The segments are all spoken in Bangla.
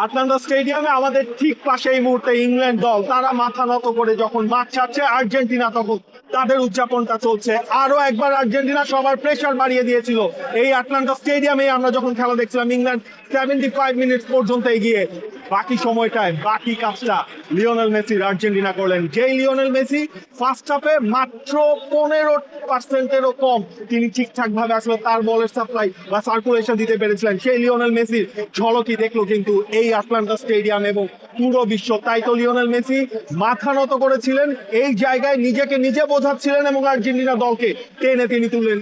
আটলান্টা স্টেডিয়ামে আমাদের ঠিক পাশে এই মুহূর্তে ইংল্যান্ড দল, তারা মাথা নত করে যখন মাঠ ছাড়ছে আর্জেন্টিনা, তখন তাদের উদযাপনটা চলছে। আরো একবার আর্জেন্টিনা সবার প্রেশার বাড়িয়ে দিয়েছিল এই আটলান্টা স্টেডিয়ামে। আমরা যখন খেলা দেখছিলাম, ইংল্যান্ড 75 মিনিট পর্যন্ত এগিয়ে, বাকি সময়টায় বাকি কাজটা লিওনেল মেসির আর্জেন্টিনা করলেন। যেই লিওনেল মেসি ফার্স্ট হাফে মাত্র 15%-এরও কম তিনি ঠিকঠাক ভাবে আসলে তার বলের সাপ্লাই বা সার্কুলেশন দিতে পেরেছিলেন, সেই লিওনেল মেসির ঝলকই দেখলো কিন্তু এই আটলান্টা স্টেডিয়াম এবং পুরো বিশ্ব। তাই তো লিওনেল মেসি মাথা নত করেছিলেন, এই জায়গায় নিজেকে নিজে বোঝাচ্ছিলেন এবং আর্জেন্টিনা দলকে টেনে তিনি তুললেন।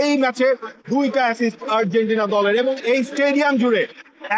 এই ম্যাচে 2টা অ্যাসিস্ট আর্জেন্টিনা দলের, এবং এই স্টেডিয়াম জুড়ে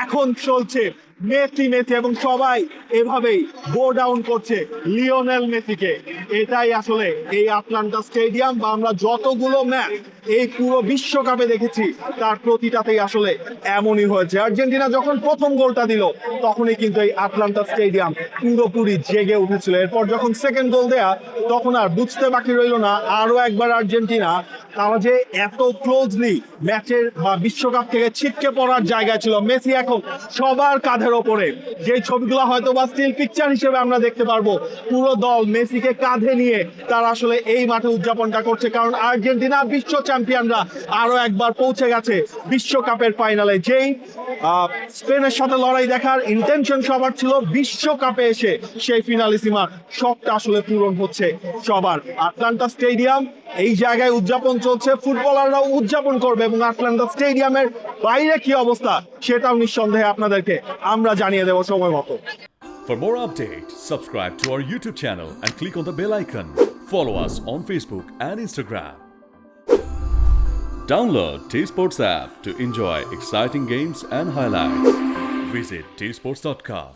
এখন চলছে মেসি মেসি, এবং সবাই এভাবেই গো ডাউন করছে লিওনেল মেসিকে। এটাই আসলে এই আটলান্টা স্টেডিয়াম বা আমরা যতগুলো ম্যাচ এই পুরো বিশ্বকাপে দেখেছি তার প্রতিটাতেই আসলে এমনই হয়েছে। আর্জেন্টিনা যখন প্রথম গোলটা দিল তখনই কিন্তু এই আটলান্টা স্টেডিয়াম পুরোপুরি জেগে উঠেছিল। এরপর যখন সেকেন্ড গোল দেয়া, তখন আর বুঝতে বাকি রইল না আরো একবার আর্জেন্টিনা তারা যে এত ক্লোজলি ম্যাচের বা বিশ্বকাপ থেকে ছিটকে পড়ার জায়গা ছিল। মেসি এখন সবার কাঁধের ওপরে, যে ছবিগুলো হয়তো বা স্টিল পিকচার হিসেবে আমরা দেখতে পারবো, পুরো দল মেসিকে কাঁধে নিয়ে তারা আসলে এই মাঠে উদযাপনটা করছে। কারণ আর্জেন্টিনা বিশ্ব চ্যাম্পিয়নরা আরো একবার পৌঁছে গেছে বিশ্বকাপের ফাইনালে। যেই স্পেনের সাথে লড়াই দেখার ইন্টেনশন সবার ছিল, বিশ্বকাপে এসে সেই ফিনালিসিমার শখটা আসলে পূরণ হচ্ছে সবার। আটলান্টা স্টেডিয়াম, এই জায়গায় উদযাপন চলছে, ফুটবলাররাও উদযাপন করবে, এবং আটলান্টা স্টেডিয়ামের বাইরে কি অবস্থা সেটাও নিঃসন্দেহে আপনাদেরকে আমরা জানিয়ে দেব সময় মতো। For more updates, subscribe to our YouTube channel and click on the bell icon. Follow us on Facebook and Instagram. Download T Sports app to enjoy exciting games and highlights. Visit tsports.com.